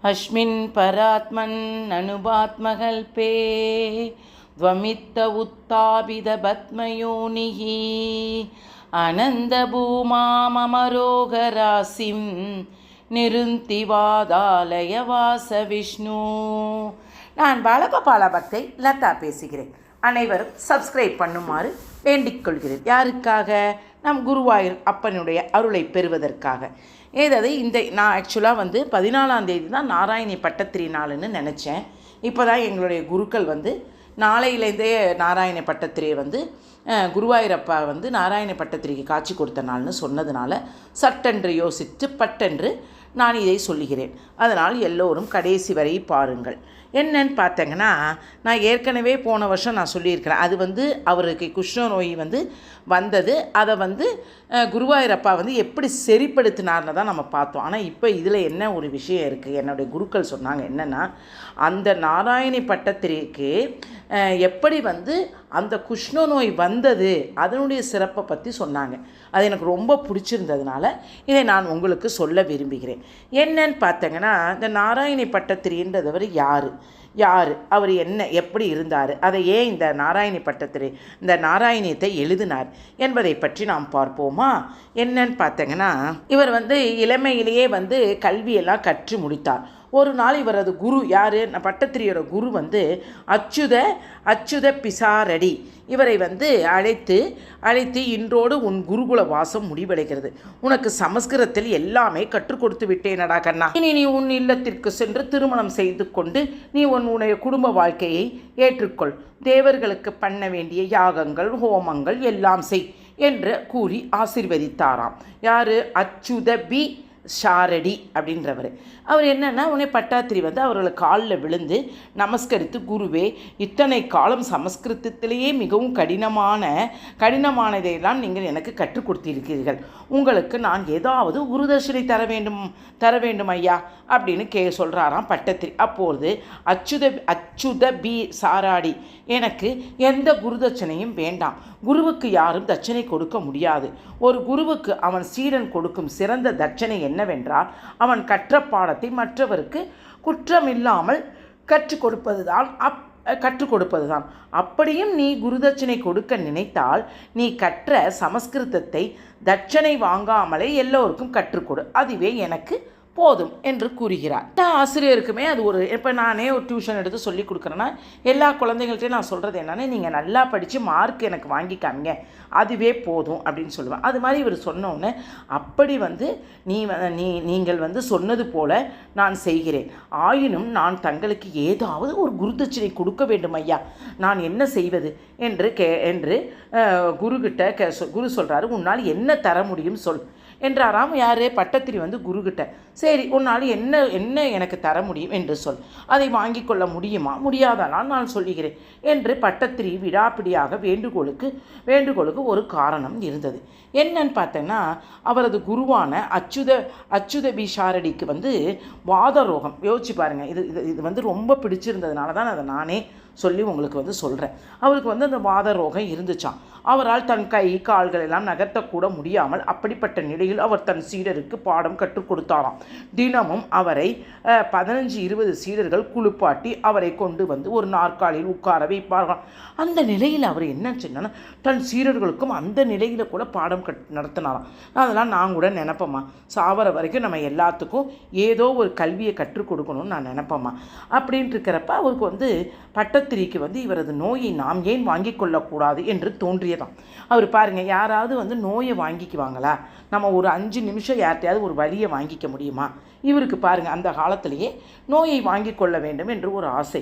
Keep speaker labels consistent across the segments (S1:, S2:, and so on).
S1: அஸ்மின் பராத்மன் அனுபாத்மகல்பே த்வமித்த உத்தாபித பத்மயோனிஹி அனந்தபூமாமரோகராசிம் நிருந்திவாதாலய வாச விஷ்ணு. நான் பாலகோபால பக்தை லதா பேசுகிறேன். அனைவரும் சப்ஸ்கிரைப் பண்ணுமாறு வேண்டிக் கொள்கிறேன். யாருக்காக? நம் குருவாயூர் அப்பனுடைய அருளை பெறுவதற்காக. ஏதாவது நான் ஆக்சுவலாக 14ஆம் தேதி தான் நாராயணி பட்டத்திரி நாளுன்னு நினச்சேன். இப்போ தான் எங்களுடைய குருக்கள் நாளையிலேருந்தே நாராயண பட்டத்திரியை குருவாயூரப்பா நாராயண பட்டத்திரிக்கு காட்சி கொடுத்த நாள்னு சொன்னதுனால சட்டென்று யோசித்து பட்டென்று நான் இதை சொல்லுகிறேன். அதனால் எல்லோரும் கடைசி வரை பாருங்கள். என்னன்னு பார்த்தங்கன்னா, நான் ஏற்கனவே போன வருஷம் நான் சொல்லியிருக்கிறேன். அது அவருக்கு குஷ்ண நோய் வந்தது. அதை குருவாயூரப்பா எப்படி சரிப்படுத்தினார்னு தான் நம்ம பார்த்தோம். ஆனால் இப்போ இதில் என்ன ஒரு விஷயம் இருக்குது, என்னுடைய குருக்கள் சொன்னாங்க. என்னென்னா, அந்த நாராயணி பட்டத்திரிக்கு எப்படி அந்த குஷ்ண நோய் வந்தது அதனுடைய சிறப்பை பற்றி சொன்னாங்க. அது எனக்கு ரொம்ப பிடிச்சிருந்ததுனால இதை நான் உங்களுக்கு சொல்ல விரும்புகிறேன். என்னன்னு பார்த்தங்கன்னா, இந்த நாராயணி பட்டத்திரின்றவர் யார், அவர் எப்படி இருந்தார், அதை ஏன் இந்த நாராயணி பட்டத்திரி இந்த நாராயணியத்தை எழுதினார் என்பதை பற்றி நாம் பார்ப்போமா? என்னன்னு பார்த்தங்கன்னா, இவர் இளமையிலேயே கல்வியெல்லாம் கற்று முடித்தார். ஒரு நாள் இவரது குரு யார், பட்டத்திரியோட குரு அச்சுத பிசாரடி இவரை அழைத்து இன்றோடு உன் குருகுல வாசம் முடிவடைகிறது. உனக்கு சமஸ்கிருதத்தில் எல்லாமே கற்றுக் கொடுத்து விட்டேனடா கண்ணா. இனி நீ உன் இல்லத்திற்கு சென்று திருமணம் செய்து கொண்டு நீ உன்னுடைய குடும்ப வாழ்க்கையை ஏற்றுக்கொள். தேவர்களுக்கு பண்ண வேண்டிய யாகங்கள் ஹோமங்கள் எல்லாம் செய் என்று கூறி ஆசீர்வதித்தாராம். யார்? அச்சுத பி ஷாரடி அப்படின்றவர். அவர் என்னென்னா, உடனே பட்டாத்திரி அவர்களுக்கு காலில் விழுந்து நமஸ்கரித்து, குருவே, இத்தனை காலம் சமஸ்கிருதத்திலேயே மிகவும் கடினமானதையெல்லாம் நீங்கள் எனக்கு கற்றுக் கொடுத்திருக்கிறீர்கள். உங்களுக்கு நான் ஏதாவது குருதட்சணை தர வேண்டும் ஐயா அப்படின்னு சொல்கிறாராம் பட்டத்திரி. அப்போது அச்சுத பி சாராடி, எனக்கு எந்த குருதட்சணையும் வேண்டாம். குருவுக்கு யாரும் தட்சணை கொடுக்க முடியாது. ஒரு குருவுக்கு அவன் சீடன் கொடுக்கும் சிறந்த தட்சணை என்னவென்றால், அவன் கற்ற பாடத்தை மற்றவருக்கு குற்றமில்லாமல் கற்றுக் கொடுப்பதுதான். அப்படியும் நீ குருதட்சணை கொடுக்க நினைத்தால் நீ கற்ற சமஸ்கிருதத்தை தட்சணை வாங்காமலே எல்லோருக்கும் கற்றுக்கொடு. அதுவே எனக்கு போதும் என்று கூறுகிறார். ஆசிரியருக்குமே அது இப்போ நானே ஒரு டியூஷன் எடுத்து சொல்லி கொடுக்குறேன்னா, எல்லா குழந்தைங்கள்ட்டையும் நான் சொல்கிறது என்னென்னா, நீங்கள் நல்லா படித்து மார்க் எனக்கு வாங்கிக்காங்க, அதுவே போதும் அப்படின்னு சொல்லுவேன். அது மாதிரி இவர் சொன்னோன்னே, அப்படி நீங்கள் சொன்னது போல நான் செய்கிறேன். ஆயினும் நான் தங்களுக்கு ஏதாவது ஒரு குருதட்சணை கொடுக்க வேண்டும் ஐயா, நான் என்ன செய்வது என்று குரு சொல்கிறாரு. உன்னால் என்ன தர முடியும் சொல் என்றாராம். யார்? பட்டத்திரி குருக்கிட்ட. சரி, உன்னால் என்ன எனக்கு தர முடியும் என்று சொல். அதை வாங்கி கொள்ள முடியுமா? முடியாதனால் நான் சொல்லுகிறேன் என்று பட்டத்திரி விடாப்பிடியாக வேண்டுகோளுக்கு ஒரு காரணம் இருந்தது. என்னன்னு பார்த்தேன்னா, அவரது குருவான அச்சுத பிஷாரடிக்கு வாத ரோகம். யோசிச்சு பாருங்கள். இது ரொம்ப பிடிச்சிருந்ததுனால தான் அதை நானே சொல்லி உங்களுக்கு சொல்கிறேன். அவருக்கு அந்த வாத ரோகம் இருந்துச்சான். அவரால் தன் கை கால்கள் எல்லாம் நகர்த்தக்கூட முடியாமல் அப்படிப்பட்ட நிலையில் அவர் தன் சீடருக்கு பாடம் கற்றுக் கொடுத்தாராம். தினமும் அவரை 15-20 சீடர்கள் குளிப்பாட்டி அவரை கொண்டு ஒரு நாற்காலியில் உட்கார வைப்பார்கள். அந்த நிலையில் அவர் என்ன சொன்னா, தன் சீடர்களுக்கும் அந்த நிலையில் கூட பாடம் நடத்தினாராம். அதெல்லாம் நான் கூட நினைப்போம்மா, சாவர வரைக்கும் நம்ம எல்லாத்துக்கும் ஏதோ ஒரு கல்வியை கற்றுக் கொடுக்கணும்னு நான் நினைப்போம்மா. அப்படின்ட்டு இருக்கிறப்ப அவருக்கு பட்டத்திரிக்கு இவரது நோயை நாம் ஏன் வாங்கி கொள்ளக்கூடாது என்று தோன்றியதான். அவர் பாருங்கள், யாராவது நோயை வாங்கிக்குவாங்களா? நம்ம ஒரு 5 நிமிஷம் யார்ட்டையாவது ஒரு வலியை வாங்கிக்க முடியுமா? இவருக்கு பாருங்கள், அந்த காலத்திலேயே நோயை வாங்கி கொள்ள வேண்டும் என்று ஒரு ஆசை.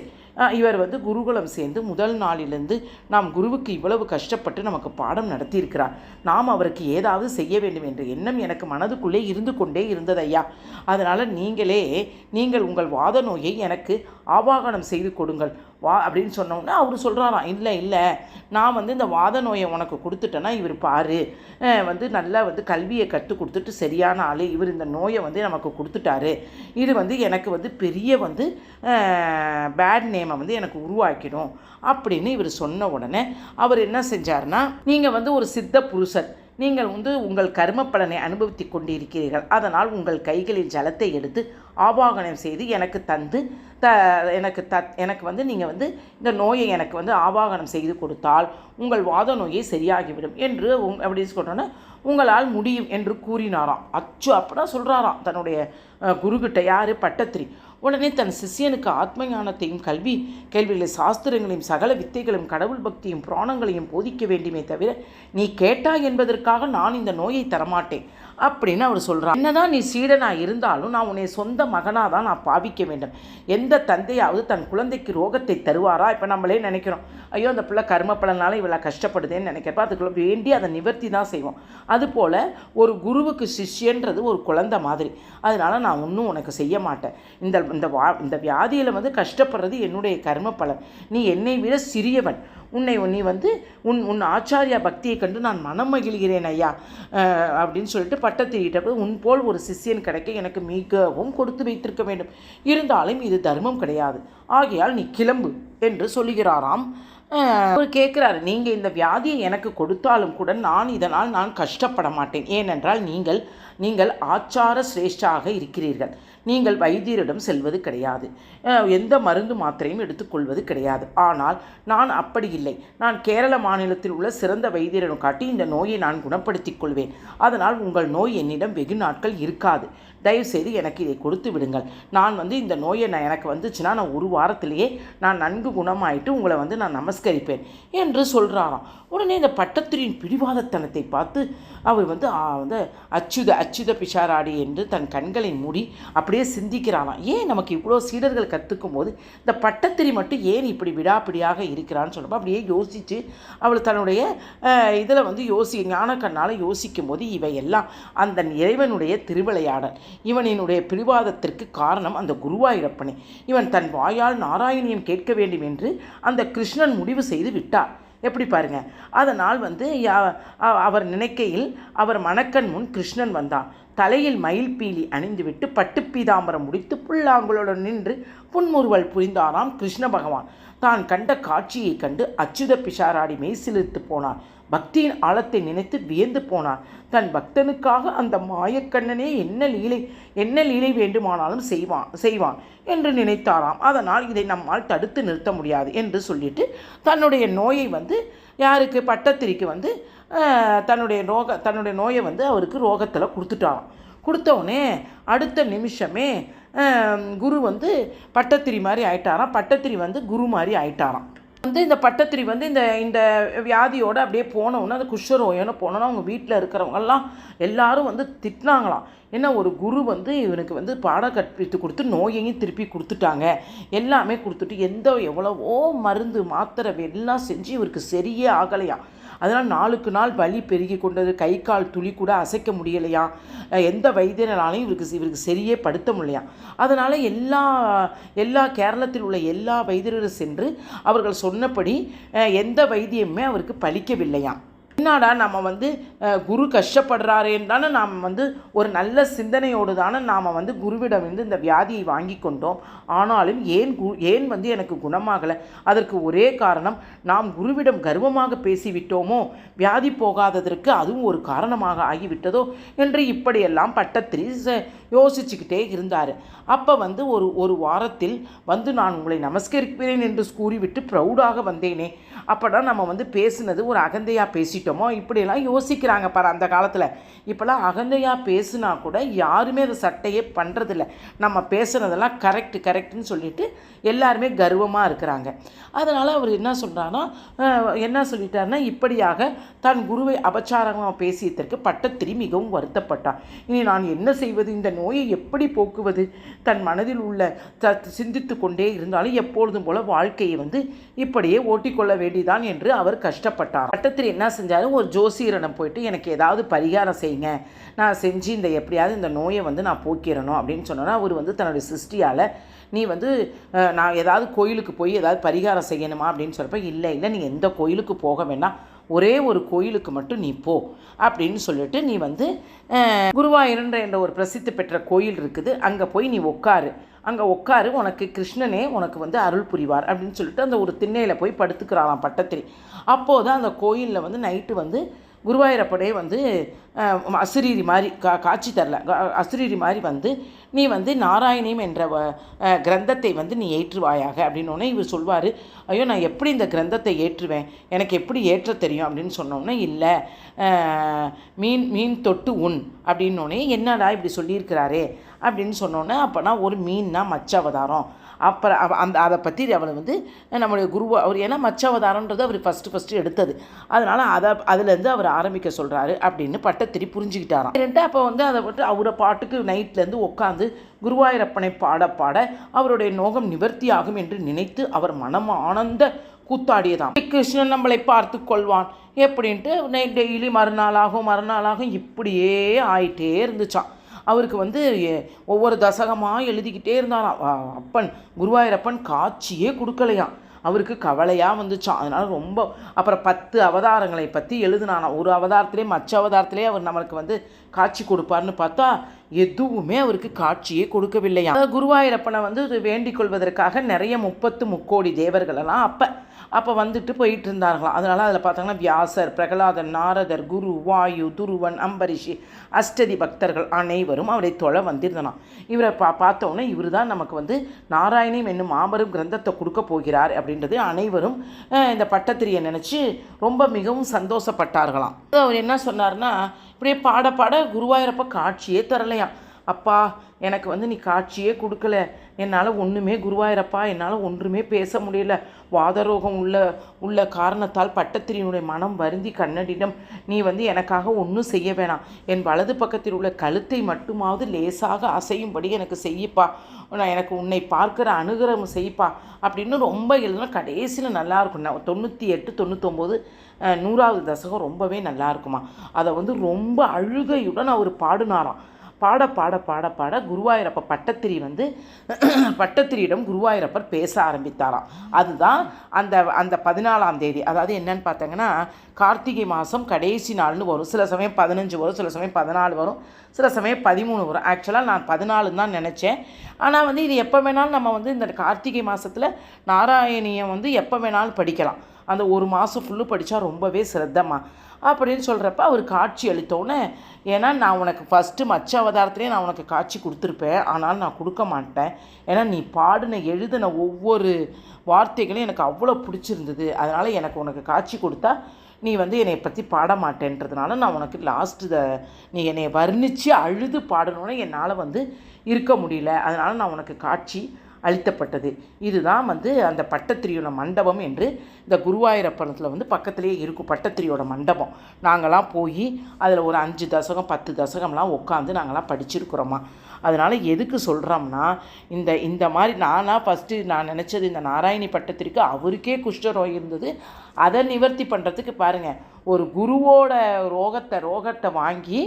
S1: இவர் குருகுலம் சேர்ந்து முதல் நாளிலிருந்து நாம் குருவுக்கு இவ்வளவு கஷ்டப்பட்டு நமக்கு பாடம் நடத்தியிருக்கிறார், நாம் அவருக்கு ஏதாவது செய்ய வேண்டும் என்ற எண்ணம் எனக்கு மனதுக்குள்ளே இருந்து கொண்டே இருந்தது ஐயா. அதனால் நீங்கள் உங்கள் வாத நோயை எனக்கு ஆவாகனம் செய்து கொடுங்கள் அப்படின்னு சொன்னோன்னா அவர் சொல்கிறாராம், இல்லை நான் இந்த வாத நோயை உனக்கு கொடுத்துட்டேன்னா, இவர் பாரு நல்லா கல்வியை கற்றுக் கொடுத்துட்டு சரியான ஆள், இவர் இந்த நோயை நமக்கு கொடுத்துட்டாரு, இது எனக்கு பெரிய பேட் நேமை எனக்கு உருவாக்கிடும் அப்படின்னு இவர் சொன்ன உடனே அவர் என்ன செஞ்சார்னா, நீங்கள் ஒரு சித்த புருஷர், நீங்கள் வந்து உங்கள் கர்ம பலனை அனுபவித்து கொண்டிருக்கிறீர்கள். அதனால் உங்கள் கைகளில் ஜலத்தை எடுத்து ஆவாகனம் செய்து எனக்கு தந்து எனக்கு வந்து நீங்கள் வந்து இந்த நோயை எனக்கு வந்து ஆவாகனம் செய்து கொடுத்தால் உங்கள் வாத நோயை சரியாகிவிடும் என்று அப்படின்னு சொல்கிறோன்னா உங்களால் முடியும் என்று கூறினாராம். அச்சு அப்படின்னா சொல்கிறாராம் தன்னுடைய குருக்கிட்ட. யார்? பட்டத்திரி. உடனே தன் சிஷியனுக்கு ஆத்ம ஞானத்தையும் கேள்விகளை சாஸ்திரங்களையும் சகல வித்தைகளும் கடவுள் பக்தியும் புராணங்களையும் போதிக்க வேண்டுமே தவிர நீ கேட்டாய் என்பதற்காக நான் இந்த நோயை தரமாட்டேன் அப்படின்னு அவர் சொல்கிறார். என்னதான் நீ சீடனாக இருந்தாலும் நான் உன்னை சொந்த மகனாக தான் நான் பாவிக்க வேண்டும். எந்த தந்தையாவது தன் குழந்தைக்கு ரோகத்தை தருவாரா? இப்போ நம்மளே நினைக்கிறோம், ஐயோ அந்த பிள்ளை கர்ம பலனால இவ்வளோ கஷ்டப்படுதேன்னு நினைக்கிறப்ப அதுக்குள்ள வேண்டி அதை நிவர்த்தி தான் செய்வோம். அதுபோல் ஒரு குருவுக்கு சிஷ்யன்றது ஒரு குழந்தை மாதிரி. அதனால் நான் ஒன்றும் உனக்கு செய்ய மாட்டேன். இந்த வியாதியில் வந்து கஷ்டப்படுறது என்னுடைய கர்ம பலன். நீ என்னை விட சிறியவன். நீ வந்து உன் ஆச்சாரியா பக்தியை கண்டு நான் மனம் மகிழ்கிறேன் ஐயா அப்படின்னு சொல்லிட்டு பட்டத்திரிகிட்ட உன் போல் ஒரு சிஷ்யன் கிடைக்க எனக்கு மிகவும் கொடுத்து வைத்திருக்க வேண்டும். இருந்தாலும் இது தர்மம் கிடையாது. ஆகையால் நீ கிளம்பு என்று சொல்லுகிறாராம். அவர் கேட்குறாரு, நீங்கள் இந்த வியாதியை எனக்கு கொடுத்தாலும் கூட இதனால் நான் கஷ்டப்பட மாட்டேன். ஏனென்றால் நீங்கள் ஆச்சார சிரேஷ்டாக இருக்கிறீர்கள். நீங்கள் வைத்தியரிடம் செல்வது கிடையாது, எந்த மருந்து மாத்திரையும் எடுத்துக்கொள்வது கிடையாது. ஆனால் நான் அப்படி இல்லை. நான் கேரள மாநிலத்தில் உள்ள சிறந்த வைத்தியரிடம் காட்டி இந்த நோயை நான் குணப்படுத்திக் கொள்வேன். அதனால் உங்கள் நோய் என்னிடம் வெகு நாட்கள் இருக்காது. தயவுசெய்து எனக்கு இதை கொடுத்து விடுங்கள். நான் வந்து இந்த நோயை எனக்கு வந்துச்சுன்னா நான் ஒரு வாரத்திலேயே நான் நன்கு குணமாயிட்டு உங்களை வந்து நான் நமஸ்கரிப்பேன் என்று சொல்கிறாராம். உடனே இந்த பட்டத்திரியின் பிடிவாதத்தனத்தை பார்த்து அவர் வந்து அச்சுத பிஷாராடி என்று தன் கண்களை மூடி அப்படியே சிந்திக்கிறாராம். ஏன் நமக்கு இவ்வளோ சீடர்கள் கற்றுக்கும் போது இந்த பட்டத்திரி மட்டும் ஏன் இப்படி விடாப்பிடியாக இருக்கிறான்னு சொல்கிறப்ப அப்படியே யோசித்து அவள் தன்னுடைய இதில் வந்து ஞானக்கண்ணால் யோசிக்கும் போது இவையெல்லாம் அந்த இறைவனுடைய திருவிளையாடல். இவனினுடைய பிடிவாதத்திற்கு காரணம் அந்த குருவாயூரப்பனே. இவன் தன் வாயால் நாராயணியம் கேட்க வேண்டும் என்று அந்த கிருஷ்ணன் முடிவு செய்து விட்டார். எப்படி பாருங்க. அதனால் வந்து அவர் நினைக்கையில் அவர் மணக்கண் முன் கிருஷ்ணன் வந்தான். தலையில் மயில் பீலி அணிந்துவிட்டு பட்டு பீதாம்பரம் முடித்து புல்லாங்குழலுடன் நின்று புன்முறுவல் புரிந்தாராம் கிருஷ்ண பகவான். தான் கண்ட காட்சியை கண்டு அச்சுத பிஷாராடி மெய்சிலிர்த்து போனார். பக்தியின் ஆழத்தை நினைத்து வியந்து போனார். தன் பக்தனுக்காக அந்த மாயக்கண்ணனே என்ன லீலை வேண்டுமானாலும் செய்வான் என்று நினைத்தாராம். அதனால் இதை நம்மால் தடுத்து நிறுத்த முடியாது என்று சொல்லிட்டு தன்னுடைய நோயை வந்து யாருக்கு? பட்டத்திரிக்கு வந்து தன்னுடைய நோயை வந்து அவருக்கு ரோகத்தில் கொடுத்துட்டாராம். கொடுத்தவுடனே அடுத்த நிமிஷமே குரு வந்து பட்டத்திரி மாதிரி ஆயிட்டாராம். பட்டத்திரி வந்து குரு மாதிரி ஆயிட்டாராம். வந்து இந்த பட்டத்திரி வந்து இந்த வியாதியோடு அப்படியே போனவுடனே அந்த குஷ்டரோகம்னு போனோன்னா அவங்க வீட்டில் இருக்கிறவங்கெல்லாம் எல்லாரும் வந்து திட்டினாங்களாம். ஏன்னா ஒரு குரு வந்து இவனுக்கு வந்து பாடம் கற்பித்து கொடுத்து நோயையும் திருப்பி கொடுத்துட்டாங்க. எல்லாமே கொடுத்துட்டு எவ்வளவோ மருந்து மாத்திரை எல்லாம் செஞ்சு இவருக்கு சரியே ஆகலையா. அதனால் நாளுக்கு நாள் வலி பெருகி கொண்டது. கை கால் துளி கூட அசைக்க முடியலையா. எந்த வைத்தியனாலையும் இவருக்கு சரியே படுத்த முடியலையா. அதனால் எல்லா கேரளத்தில் உள்ள எல்லா வைத்தியரும் சென்று அவர்கள் சொன்னபடி எந்த வைத்தியமுமே அவருக்கு பலிக்கவில்லையாம். என்னடா நம்ம வந்து குரு கஷ்டப்படுறாரேன்னு தானே நாம் வந்து ஒரு நல்ல சிந்தனையோடு தானே நாம் வந்து குருவிடம் வந்து இந்த வியாதியை வாங்கி கொண்டோம். ஆனாலும் ஏன் வந்து எனக்கு குணமாகலை? அதற்கு ஒரே காரணம் நாம் குருவிடம் கர்வமாக பேசிவிட்டோமோ, வியாதி போகாததற்கு அதுவும் ஒரு காரணமாக ஆகிவிட்டதோ என்று இப்படியெல்லாம் பட்டத்திரி யோசிச்சுக்கிட்டே இருந்தார். அப்போ வந்து ஒரு வாரத்தில் வந்து நான் உங்களை நமஸ்கரிக்கிறேன் என்று கூறிவிட்டு ப்ரௌடாக வந்தேனே. அப்போனா நம்ம வந்து பேசுனது ஒரு அகந்தையாக பேசிட்டோமோ இப்படியெல்லாம் யோசிக்கிறாங்க பாரு அந்த காலத்தில். இப்போலாம் அகந்தையாக பேசுனா கூட யாருமே அதை சட்டையே பண்ணுறதில்ல. நம்ம பேசுனதெல்லாம் கரெக்டுன்னு சொல்லிட்டு எல்லாருமே கர்வமாக இருக்கிறாங்க. அதனால் அவர் என்ன சொல்லிட்டாருன்னா இப்படியாக தன் குருவை அபச்சாரமாக பேசியதற்கு பட்டத்திரி மிகவும் வருத்தப்பட்டார். இனி நான் என்ன செய்வது? இந்த நோயை எப்படி போக்குவது? தன் மனதில் உள்ள சிந்தித்து கொண்டே இருந்தாலும் எப்பொழுதும் போல வாழ்க்கையை வந்து இப்படியே ஓட்டிக்கொள்ள வேண்டிதான் என்று அவர் கஷ்டப்பட்டார். பட்டத்திரி என்ன செஞ்சாலும் ஒரு ஜோசியரிடம் போயிட்டு எனக்கு ஏதாவது பரிகாரம் செய்யுங்க, நான் செஞ்சு எப்படியாவது இந்த நோயை வந்து நான் போக்கிடணும் அப்படின்னு சொன்னோன்னா அவர் வந்து தன்னுடைய சிருஷ்டியால் நீ வந்து நான் ஏதாவது கோயிலுக்கு போய் ஏதாவது பரிகாரம் செய்யணுமா அப்படின்னு சொல்கிறப்ப இல்லை நீங்கள் எந்த கோயிலுக்கு போக வேண்டாம், ஒரே ஒரு கோயிலுக்கு மட்டும் நீ போ அப்படின்னு சொல்லிட்டு நீ வந்து குருவாயூர் என்ற ஒரு பிரசித்தி பெற்ற கோயில் இருக்குது, அங்கே போய் நீ உட்காரு, உனக்கு கிருஷ்ணனே உனக்கு வந்து அருள் புரிவார் அப்படின்னு சொல்லிட்டு அந்த ஒரு திண்ணையில் போய் படுத்துக்கிறாராம் பட்டத்திரி. அப்போது அந்த கோயிலில் வந்து நைட்டு வந்து குருவாயூரப்பனே வந்து அசிரீரி மாதிரி காட்சி தரல. அசிரீரி மாதிரி வந்து நீ வந்து நாராயணியம் என்ற கிரந்தத்தை வந்து நீ ஏற்றுவாயாக அப்படின்னோடனே இவர் சொல்வார், ஐயோ நான் எப்படி இந்த கிரந்தத்தை ஏற்றுவேன், எனக்கு எப்படி ஏற்ற தெரியும் அப்படின்னு சொன்னோன்னே, இல்லை மீன் தொட்டு உண் அப்படின்னோடனே, என்னடா இப்படி சொல்லியிருக்கிறாரே அப்படின்னு சொன்னோன்னே, அப்போனா ஒரு மீன்னா மச்ச அவதாரம். அப்புறம் அதை பற்றி அவளை வந்து நம்முடைய குருவா அவர், ஏன்னா மச்ச அவதாரன்றது அவர் ஃபஸ்ட்டு எடுத்தது, அதனால் அதுலேருந்து அவர் ஆரம்பிக்க சொல்கிறாரு அப்படின்னு பட்டத்திரி புரிஞ்சுக்கிட்டாராம். அப்போ வந்து அதை விட்டு அவரை பாட்டுக்கு நைட்லேருந்து உட்காந்து குருவாயூரப்பனை பாட அவருடைய நோகம் நிவர்த்தி ஆகும் என்று நினைத்து அவர் மனம் ஆனந்த கூத்தாடியதாம். கிருஷ்ணன் நம்மளை பார்த்து கொள்வான் எப்படின்ட்டு டெய்லி மறுநாளாகும் இப்படியே ஆயிட்டே இருந்துச்சான். அவருக்கு வந்து ஒவ்வொரு தசகமாக எழுதிக்கிட்டே இருந்தாராம். அப்பன் குருவாயூரப்பன் காட்சியே கொடுக்கலையாம். அவருக்கு கவலையாக வந்துச்சான். அதனால் ரொம்ப அப்புறம் 10 அவதாரங்களை பற்றி எழுதுனானா. ஒரு அவதாரத்திலே மற்ற அவதாரத்திலே அவர் நம்மளுக்கு வந்து காட்சி கொடுப்பார்னு பார்த்தா எதுவுமே அவருக்கு காட்சியே கொடுக்கவில்லையா. குருவாயூரப்பனை வந்து வேண்டிக் கொள்வதற்காக நிறைய 30 முக்கோடி தேவர்களெல்லாம் அப்போ வந்துட்டு போயிட்டு இருந்தார்களாம். அதனால் அதில் பார்த்தாங்கன்னா வியாசர், பிரகலாதன், நாரதர், குரு, வாயு, துருவன், அம்பரிஷி, அஷ்டதி பக்தர்கள் அனைவரும் அவரை தொழ வந்திருந்தனாம். இவரை பார்த்தோன்னே இவர் தான் நமக்கு வந்து நாராயணியம் என்னும் மாபெரும் கிரந்தத்தை கொடுக்க போகிறார் அப்படின்றது அனைவரும் இந்த பட்டத்திரியை நினச்சி ரொம்ப மிகவும் சந்தோஷப்பட்டார்களாம். அவர் என்ன சொன்னார்னா, இப்படியே பாட குருவாயூரப்ப காட்சியே தரலையாம். அப்பா எனக்கு வந்து நீ காட்சியே கொடுக்கல, என்னால் ஒன்றுமே குருவாயூரப்பா என்னால் ஒன்றுமே பேச முடியல, வாதரோகம் உள்ள காரணத்தால் பட்டத்திரியினுடைய மனம் வருந்தி கண்ணனிடம் நீ வந்து எனக்காக ஒன்றும் செய்ய வேணாம், என் வலது பக்கத்தில் உள்ள கழுத்தை மட்டுமாவது லேசாக அசையும்படி எனக்கு செய்யப்பா, நான் எனக்கு உன்னை பார்க்குற அனுகிரகம் செய்ப்பா அப்படின்னு ரொம்ப எழுதுனா கடைசியில் நல்லாயிருக்கும். 98, 99, 100வது தசகம் ரொம்பவே நல்லா இருக்குமா. அதை வந்து ரொம்ப அழுகையுடன் அவர் பாடினாராம். பாட குருவாயூரப்ப பட்டத்திரியிடம் குருவாயூரப்பர் பேச ஆரம்பித்தாராம். அதுதான் அந்த 14ஆம் தேதி. அதாவது என்னன்னு பார்த்தீங்கன்னா, கார்த்திகை மாதம் கடைசி நாள்னு வரும். சில சமயம் 15 வரும், சில சமயம் 14 வரும், சில சமயம் 13 வரும். ஆக்சுவலாக நான் 14 தான் நினச்சேன். ஆனால் வந்து இது எப்போ வேணாலும் நம்ம வந்து இந்த கார்த்திகை மாதத்தில் நாராயணியம் வந்து எப்போ வேணாலும் படிக்கலாம். அந்த ஒரு மாதம் ஃபுல்லு படித்தா ரொம்பவே சிரத்தமாக அப்படின்னு சொல்கிறப்ப அவர் காட்சி அளித்தோன்னே, ஏன்னா நான் உனக்கு ஃபஸ்ட்டு மச்ச அவதாரத்துலேயே நான் உனக்கு காட்சி கொடுத்துருப்பேன், ஆனால் நான் கொடுக்க மாட்டேன், ஏன்னா நீ பாடின எழுதின ஒவ்வொரு வார்த்தைகளையும் எனக்கு அவ்வளோ பிடிச்சிருந்தது, அதனால் எனக்கு உனக்கு காட்சி கொடுத்தா நீ வந்து என்னை பற்றி பாட மாட்டேன்றதுனால நான் உனக்கு நீ என்னை வர்ணித்து அழுது பாடணுன்னு என்னால் வந்து இருக்க முடியல, அதனால் நான் உனக்கு காட்சி அளித்தப்பட்டது. இதுதான் வந்து அந்த பட்டத்திரியோட மண்டபம் என்று இந்த குருவாயூரப்பணத்தில் வந்து பக்கத்துலேயே இருக்கும் பட்டத்திரியோட மண்டபம். நாங்களாம் போய் அதில் ஒரு 5 தசகம் 10 தசகம்லாம் உட்காந்து நாங்களாம் படிச்சிருக்கிறோமா. அதனால் எதுக்கு சொல்கிறோம்னா, இந்த மாதிரி ஃபஸ்ட்டு நான் நினச்சது, இந்த நாராயணி பட்டத்திற்கு அவருக்கே குஷ்டரோகம் இருந்தது, அதை நிவர்த்தி பண்ணுறதுக்கு பாருங்கள், ஒரு குருவோட ரோகத்தை வாங்கி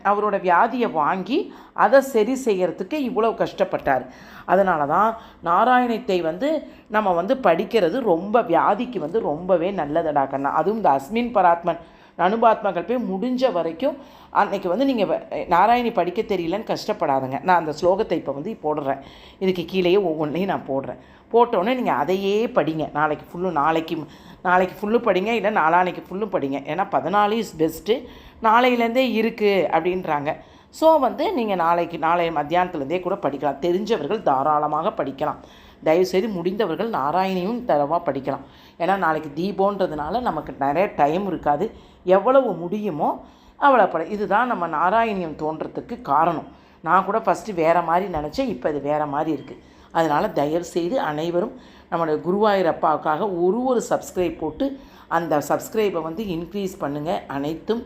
S1: அவரோட வியாதியை வாங்கி அதை சரி செய்கிறதுக்கு இவ்வளோ கஷ்டப்பட்டார். அதனால தான் நாராயணத்தை வந்து நம்ம வந்து படிக்கிறது ரொம்ப வியாதிக்கு வந்து ரொம்பவே நல்லதடா கண்ணா. அதுவும் இந்த அஸ்மின் பராத்மன் அனுபாத்மகள் போய் முடிஞ்ச வரைக்கும் அன்றைக்கி வந்து நீங்கள் நாராயணி படிக்க தெரியலன்னு கஷ்டப்படாதுங்க. நான் அந்த ஸ்லோகத்தை இப்போ வந்து போடுறேன், இதுக்கு கீழேயே ஒவ்வொன்றையும் நான் போட்டோன்னே நீங்கள் அதையே படிங்க. நாளைக்கு ஃபுல்லு படிங்க, இல்லை நாளான்னைக்கு ஃபுல்லும் படிங்க. ஏன்னா 14 இஸ் பெஸ்ட்டு, நாளையிலேருந்தே இருக்குது அப்படின்றாங்க. ஸோ வந்து நீங்கள் நாளை மத்தியானத்துலேருந்தே கூட படிக்கலாம். தெரிஞ்சவர்கள் தாராளமாக படிக்கலாம். தயவுசெய்து முடிந்தவர்கள் நாராயணியும் தரவாக படிக்கலாம். ஏன்னா நாளைக்கு தீபம்ன்றதுனால நமக்கு நிறைய டைம் இருக்காது. எவ்வளவு முடியுமோ அவ்வளோ இதுதான் நம்ம நாராயணியம் தோன்றதுக்கு காரணம். நான் கூட ஃபஸ்ட்டு வேறு மாதிரி நினச்சேன், இப்போ இது வேறு மாதிரி இருக்குது. அதனால் தயவுசெய்து அனைவரும் நம்மளுடைய குருவாயூரப்பாவுக்காக ஒரு சப்ஸ்கிரைப் போட்டு அந்த சப்ஸ்கிரைபை வந்து இன்க்ரீஸ் பண்ணுங்கள். அனைத்தும்